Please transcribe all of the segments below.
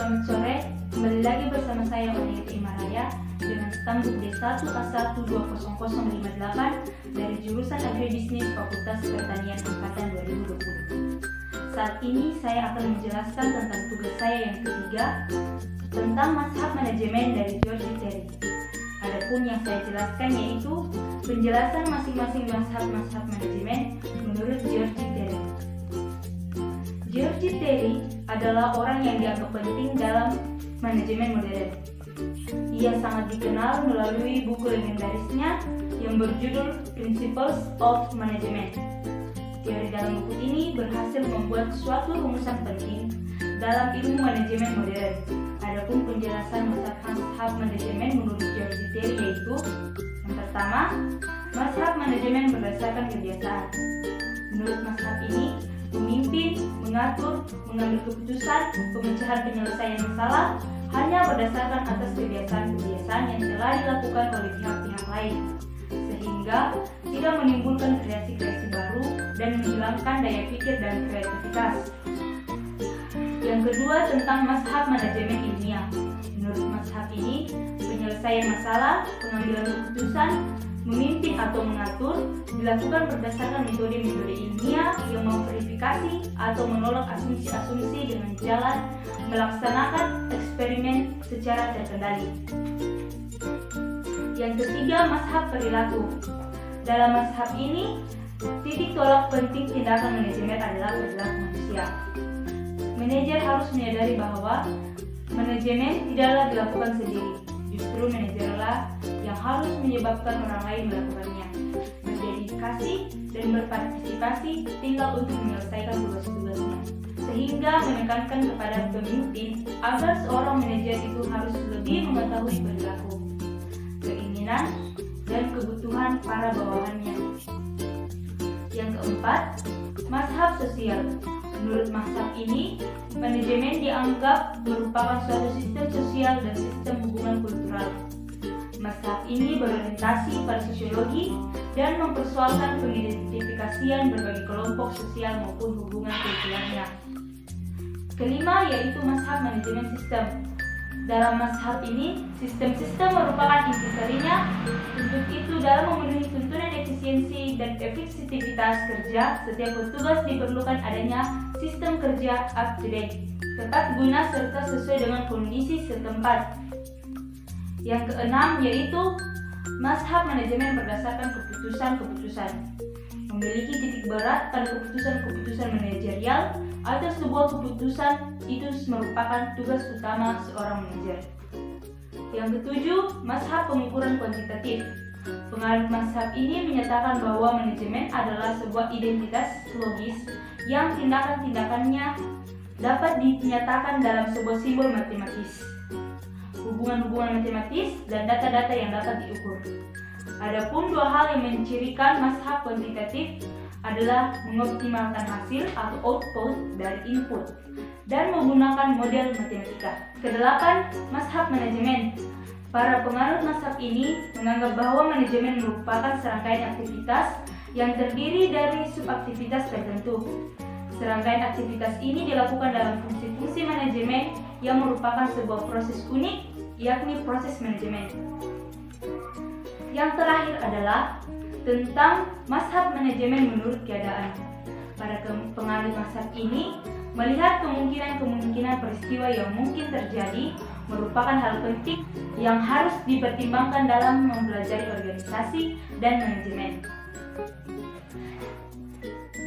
Selamat sore, kembali lagi bersama saya Onita Imaraya dengan stambuk D1 A120058 dari jurusan Agribisnis Fakultas Pertanian Angkatan 2020. Saat ini saya akan menjelaskan tentang tugas saya yang ketiga tentang mazhab manajemen dari George Terry. Adapun yang saya jelaskan yaitu penjelasan masing-masing mazhab manajemen menurut George Terry. George Terry adalah orang yang dianggap penting dalam manajemen modern. Ia sangat dikenal melalui buku legendarisnya yang berjudul Principles of Management. Teori dalam buku ini berhasil membuat suatu rumusan penting dalam ilmu manajemen modern. Adapun penjelasan mazhab manajemen menurut George Terry yaitu yang pertama, mazhab manajemen berdasarkan kebiasaan. Menurut mazhab ini, memimpin, mengatur, mengambil keputusan, pemecahan penyelesaian masalah hanya berdasarkan atas kebiasaan-kebiasaan yang telah dilakukan oleh pihak-pihak lain, sehingga tidak menimbulkan kreasi-kreasi baru dan menghilangkan daya pikir dan kreativitas. Yang kedua tentang mazhab manajemen ilmiah. Menurut mazhab ini, penyelesaian masalah, pengambilan keputusan, memimpin atau mengatur dilakukan berdasarkan metode-metode ilmiah yang memverifikasi atau menolak asumsi-asumsi dengan jalan melaksanakan eksperimen secara terkendali. Yang ketiga, mazhab perilaku. Dalam mazhab ini, titik tolak penting tindakan manajemen adalah perilaku manusia. Manajer harus menyadari bahwa manajemen tidaklah dilakukan sendiri. Justru manajerlah yang harus menyebabkan orang lain melakukannya, berdedikasi dan berpartisipasi tinggal untuk menyelesaikan tugas-tugasnya, sehingga menekankan kepada pemimpin agar seorang manajer itu harus lebih mengetahui perilaku, keinginan, dan kebutuhan para bawahannya. Yang keempat, mazhab sosial. Menurut mazhab ini, manajemen dianggap merupakan suatu sistem sosial dan sistem hubungan kultural. Mazhab ini berorientasi pada sosiologi dan mempersoalkan pengidentifikasian berbagai kelompok sosial maupun hubungan kulturalnya. Kelima yaitu mazhab manajemen sistem. Dalam mazhab ini, sistem-sistem merupakan intisarinya. Untuk itu, dalam memenuhi tuntunan efisiensi dan efektivitas kerja, setiap petugas diperlukan adanya sistem kerja up-to-date, tepat guna serta sesuai dengan kondisi setempat. Yang keenam yaitu mazhab manajemen berdasarkan keputusan-keputusan. Memiliki titik berat pada keputusan-keputusan manajerial atau sebuah keputusan itu merupakan tugas utama seorang manajer. Yang ketujuh, mazhab pengukuran kuantitatif. Penganut mazhab ini menyatakan bahwa manajemen adalah sebuah identitas logis yang tindakan-tindakannya dapat dinyatakan dalam sebuah simbol matematis, hubungan-hubungan matematis, dan data-data yang dapat diukur. Adapun dua hal yang mencirikan mazhab kuantitatif adalah mengoptimalkan hasil atau output dari input dan menggunakan model matematika. Kedelapan, mazhab manajemen. Para penganut mazhab ini menganggap bahwa manajemen merupakan serangkaian aktivitas yang terdiri dari subaktivitas tertentu. Serangkaian aktivitas ini dilakukan dalam fungsi-fungsi manajemen yang merupakan sebuah proses unik, yakni proses manajemen. Yang terakhir adalah tentang mazhab manajemen menurut keadaan. Para penganut mazhab ini melihat kemungkinan-kemungkinan peristiwa yang mungkin terjadi merupakan hal penting yang harus dipertimbangkan dalam mempelajari organisasi dan manajemen.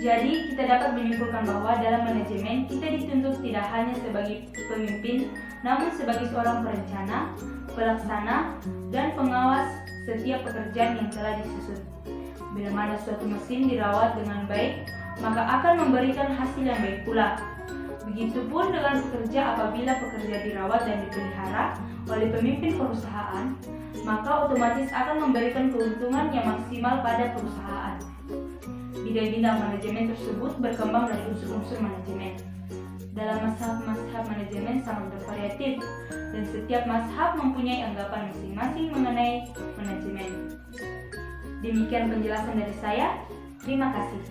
Jadi, kita dapat menyimpulkan bahwa dalam manajemen kita dituntut tidak hanya sebagai pemimpin, namun sebagai seorang perencana, pelaksana, dan pengawas setiap pekerjaan yang telah disusun. Bila mana suatu mesin dirawat dengan baik, maka akan memberikan hasil yang baik pula. Begitupun dengan pekerja, apabila pekerja dirawat dan dipelihara oleh pemimpin perusahaan, maka otomatis akan memberikan keuntungan yang maksimal pada perusahaan. Bidang-bidang manajemen tersebut berkembang dari unsur-unsur manajemen. Dalam mazhab manajemen sangat bervariatif dan setiap mazhab mempunyai anggapan masing-masing mengenai manajemen. Demikian penjelasan dari saya. Terima kasih.